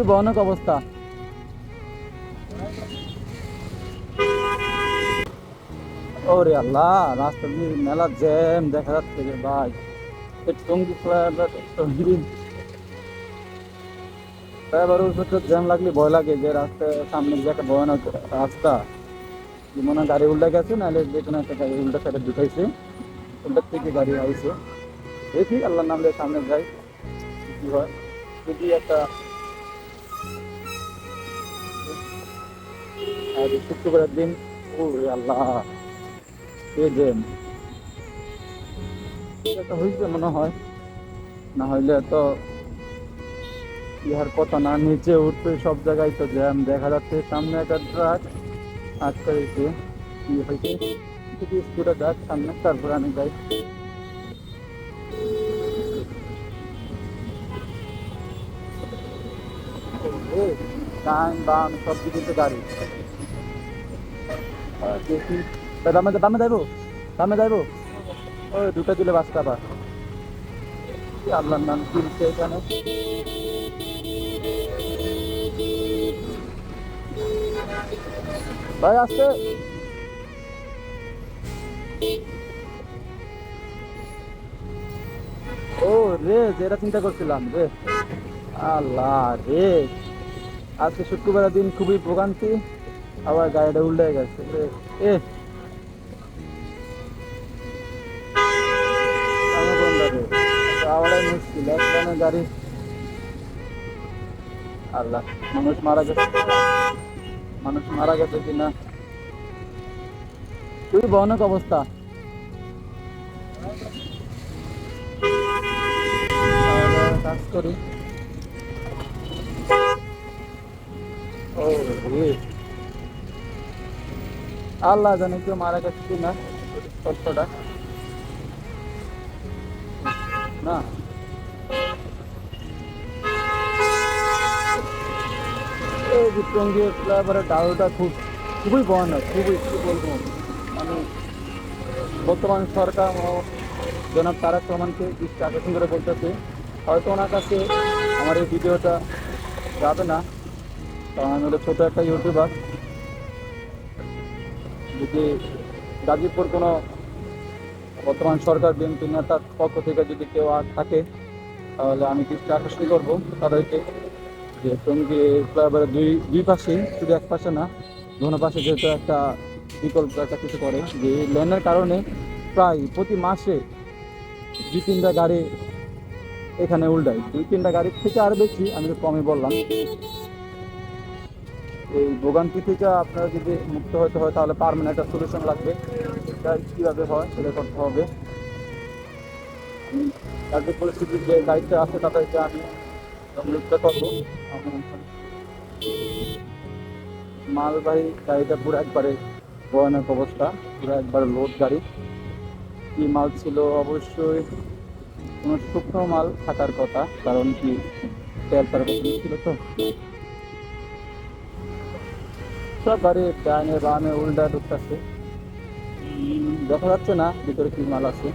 ভয়ানক অবস্থা। ওরে আল্লাহ, রাস্তা দিয়ে মেলা জ্যাম দেখা যাচ্ছে রে ভাই। টঙ্গী ফ্লাইওভারের উপর জ্যাম লাগলে ভয় লাগে যে রাস্তায় সামনে যে একটা ভয়ানক রাস্তা, যে মনে হয় গাড়ি উল্টে গেছে, নাহলে যে কোনো একটা গাড়ি উল্টা সাইডে ঢুকাইছে, উল্টার থেকে গাড়ি আইছে। দেখি আল্লাহর নাম দিয়ে সামনে যাই, কি হয়। যদি একটা শুক্রবারের দিন, ও আল্লাহ, এ জ্যাম এটা হয়েছে মনে হয়, না হইলে তো ইহার কথা না। নিচে উঠতে সব জায়গায় তো জ্যাম দেখা যাচ্ছে, সামনে একটা ট্রাক আটকে দিয়েছে। কি হয়েছে, যদি স্কুটার যাক সামনে, তারপরে আমি যাই। ডান বাম সব দিকে তো গাড়ি। দেখি দামে দামে যাইবো, দামে যাইবো। ওই দুটো দিলে বাসটা আবার, কি আল্লাহর নাম কিনছে এখানে। ভাই আসতে, ও রে, যেটা চিন্তা করছিলাম রে, আল্লাহ রে, আজকে শুক্রবারের দিন খুবই ভোগান্তি, আবার গাড়িটা উল্টে গেছে রে। এ আমার বন্ধা রে, যাওয়াটাই মুশকিল, এক লাইনে গাড়ি। আল্লাহ, মানুষ মারা গেছে, মানুষ মারা গেছে কিনা, খুবই ভয়ানক অবস্থা। তাহলে কাজ করি। ও রে, আল্লাহ জানে কেউ মারা গেছে কিনা, তথ্যটা না। এই যে টঙ্গী ফ্লাইওভারের ডালটা খুবই ভয়ানক, খুবই, কি বলবো মানে। বর্তমান সরকার ও জনাব তারেক রহমানকে দৃষ্টি আকর্ষণ করে বলতেছে, হয়তো ওনার কাছে আমার এই ভিডিওটা যাবে না, কারণ আমি হলো ছোটো একটা ইউটিউবার। যদি গাজীপুর কোনো বর্তমান সরকার বিএনপি নেতার পক্ষ থেকে যদি কেউ আর থাকে, তাহলে আমি দৃষ্টি আকর্ষণ করবো তাদেরকে, যে টঙ্গী ফ্লাইওভারের দুই দুই পাশে, শুধু এক পাশে না, দোনো পাশে যেহেতু একটা বিকল্প একটা কিছু করে, যে লেনের কারণে প্রায় প্রতি মাসে দুই তিনটা গাড়ি এখানে উল্টায়, দুই তিনটা গাড়ির থেকে আর বেশি, আমি তো কমই বললাম। এই ভোগান্তি থেকে আপনারা যদি মুক্ত হতে হয়, তাহলে পার্মানেন্ট একটা সলিউশন লাগবে। এটা কীভাবে হয় সেটা করতে হবে। তাদের পরিস্থিতির যে দায়িত্ব আছে তাদেরকে আমি মুক্ত করবো। মালবাহী গাড়িটা পুরো একবারে ভয়ানক অবস্থা, পুরো একবারে লোড গাড়ি। কি মাল ছিল, অবশ্যই কোনো শুকনো মাল থাকার কথা, কারণ কি তেল তার ছিল তো। সব গাড়ি ডানে বামে উল্টা ঢুকতেছে, দেখা যাচ্ছে না ভিতরে কি মাল আছে।